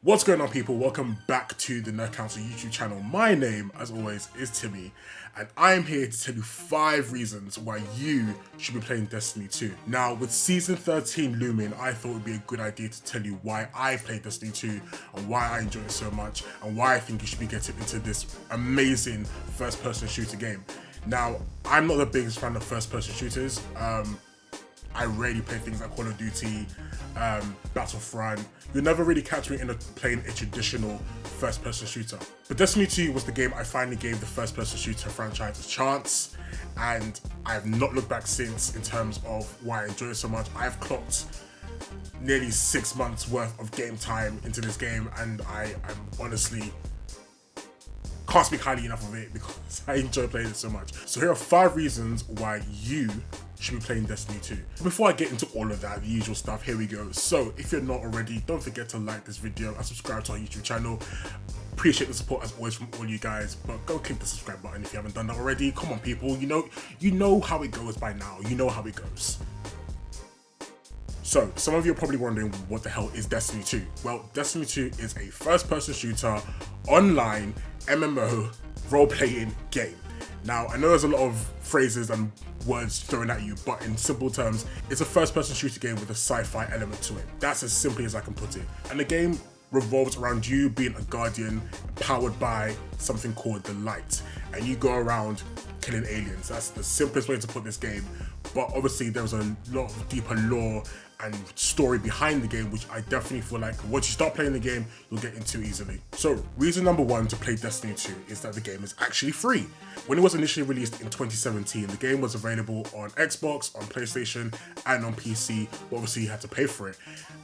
What's going on, people? Welcome back to the Nerd Council YouTube channel. My name, as always, is Timmy, and I am here to tell you 5 reasons why you should be playing Destiny 2. Now, with Season 13 looming, I thought it would be a good idea to tell you why I play Destiny 2 and why I enjoy it so much and why I think you should be getting into this amazing first-person shooter game. Now, I'm not the biggest fan of first-person shooters. I rarely play things like Call of Duty, Battlefront. You'll never really catch me playing a traditional first-person shooter. But Destiny 2 was the game I finally gave the first-person shooter franchise a chance, and I have not looked back since in terms of why I enjoy it so much. I've clocked nearly 6 months worth of game time into this game, and I'm honestly can't speak highly enough of it because I enjoy playing it so much. So here are 5 reasons why you should be playing Destiny 2. Before I get into all of that, the usual stuff, here we go. So if you're not already, don't forget to like this video and subscribe to our YouTube channel. Appreciate the support as always from all you guys, but go click the subscribe button if you haven't done that already. Come on, people, you know how it goes by now. You know how it goes. So, some of you are probably wondering, what the hell is Destiny 2? Well, Destiny 2 is a first-person shooter, online, MMO, role-playing game. Now, I know there's a lot of phrases and words thrown at you, but in simple terms, it's a first-person shooter game with a sci-fi element to it. That's as simply as I can put it. And the game revolves around you being a guardian powered by something called the light. And you go around killing aliens. That's the simplest way to put this game. But obviously there's a lot of deeper lore and story behind the game, which I definitely feel like once you start playing the game, you'll get into easily. So, reason number 1 to play Destiny 2 is that the game is actually free. When it was initially released in 2017, the game was available on Xbox, on PlayStation, and on PC, but obviously you had to pay for it.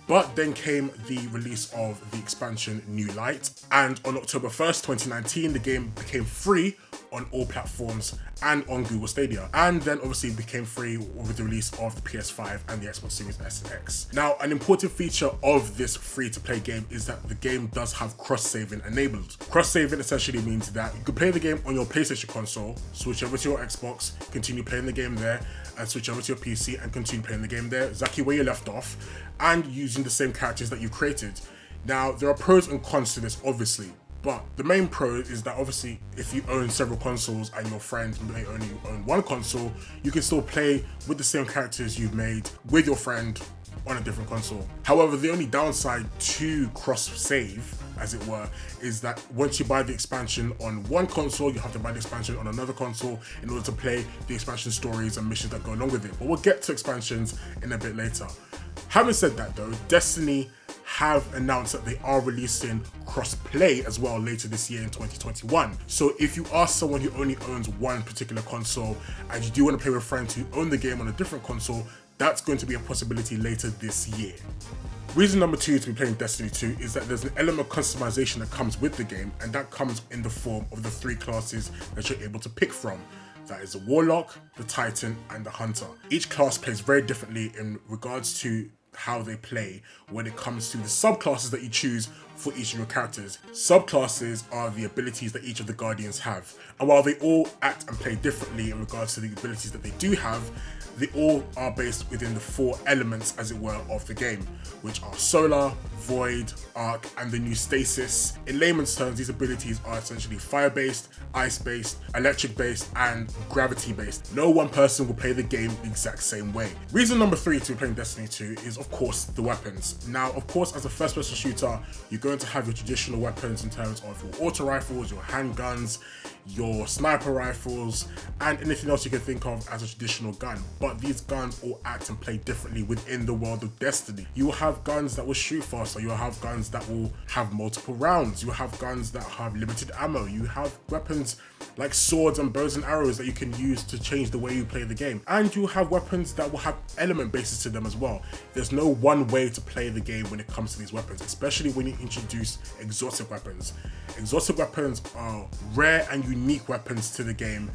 But then came the release of the expansion New Light, and on October 1st, 2019, the game became free on all platforms and on Google Stadia, and then obviously became free with the release of the PS5 and the Xbox Series S and X. Now, an important feature of this free-to-play game is that the game does have cross-saving enabled. Cross-saving essentially means that you can play the game on your PlayStation console, switch over to your Xbox, continue playing the game there, and switch over to your PC and continue playing the game there, exactly where you left off, and using the same characters that you created. Now, there are pros and cons to this, obviously. But the main pro is that obviously if you own several consoles and your friends may only own one console, you can still play with the same characters you've made with your friend on a different console. However, the only downside to cross-save, as it were, is that once you buy the expansion on one console, you have to buy the expansion on another console in order to play the expansion stories and missions that go along with it. But we'll get to expansions in a bit later. Having said that though, Destiny have announced that they are releasing cross-play as well later this year in 2021. So if you are someone who only owns one particular console and you do want to play with friends who own the game on a different console, that's going to be a possibility later this year. Reason number 2 to be playing Destiny 2 is that there's an element of customization that comes with the game, and that comes in the form of the 3 classes that you're able to pick from. That is the Warlock, the Titan, and the Hunter. Each class plays very differently in regards to how they play when it comes to the subclasses that you choose for each of your characters. Subclasses are the abilities that each of the Guardians have, and while they all act and play differently in regards to the abilities that they do have, they all are based within the 4 elements, as it were, of the game, which are Solar, Void, Arc, and the new Stasis. In layman's terms, these abilities are essentially fire-based, ice-based, electric-based, and gravity-based. No one person will play the game the exact same way. Reason number 3 to be playing Destiny 2 is, of course, the weapons. Now, of course, as a first-person shooter, you're going to have your traditional weapons in terms of your auto rifles, your handguns, your sniper rifles, and anything else you can think of as a traditional gun. But these guns all act and play differently within the world of Destiny. You will have guns that will shoot faster, you will have guns that will have multiple rounds, you will have guns that have limited ammo, you have weapons like swords and bows and arrows that you can use to change the way you play the game, and you have weapons that will have element bases to them as well. There's no one way to play the game when it comes to these weapons, especially when you introduce exotic weapons. Exotic weapons are rare and unique weapons to the game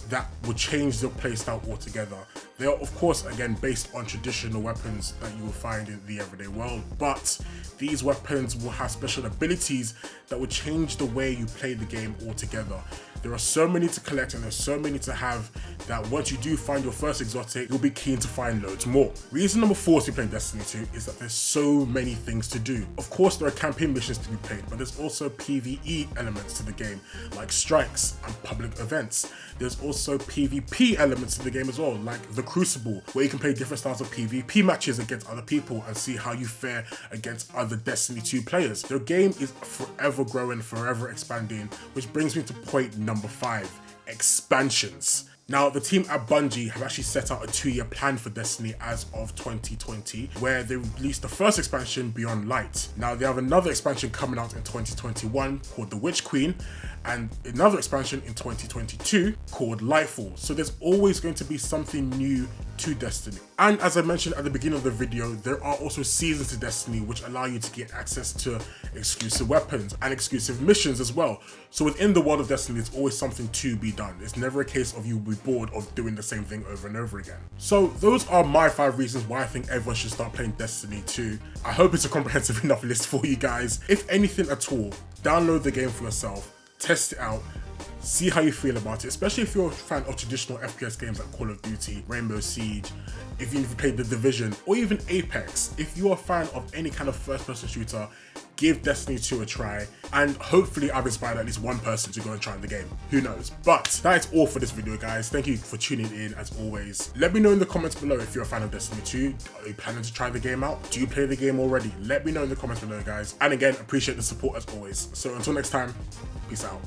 that will change your playstyle altogether. They are, of course, again, based on traditional weapons that you will find in the everyday world, but these weapons will have special abilities that will change the way you play the game altogether. There are so many to collect and there's so many to have that once you do find your first exotic, you'll be keen to find loads more. Reason number 4 to be playing Destiny 2 is that there's so many things to do. Of course, there are campaign missions to be played, but there's also PvE elements to the game, like strikes and public events. There's also PvP elements to the game as well, like the Crucible, where you can play different styles of PvP matches against other people and see how you fare against other Destiny 2 players. The game is forever growing, forever expanding, which brings me to point number 5, expansions. Now, the team at Bungie have actually set out a 2-year plan for Destiny as of 2020, where they released the first expansion, Beyond Light. Now, they have another expansion coming out in 2021 called The Witch Queen, and another expansion in 2022 called Lightfall. So there's always going to be something new to Destiny. And as I mentioned at the beginning of the video, there are also seasons to Destiny which allow you to get access to exclusive weapons and exclusive missions as well. So within the world of Destiny, there's always something to be done. It's never a case of you will be bored of doing the same thing over and over again. So those are my 5 reasons why I think everyone should start playing Destiny 2. I hope it's a comprehensive enough list for you guys. If anything at all, download the game for yourself, test it out, see how you feel about it, especially if you're a fan of traditional FPS games like Call of Duty, Rainbow Siege, if you've played The Division, or even Apex. If you're a fan of any kind of first-person shooter, give Destiny 2 a try, and hopefully I've inspired at least one person to go and try the game. Who knows? But that is all for this video, guys. Thank you for tuning in as always. Let me know in the comments below if you're a fan of Destiny 2. Are you planning to try the game out? Do you play the game already? Let me know in the comments below, guys. And again, appreciate the support as always. So until next time, peace out.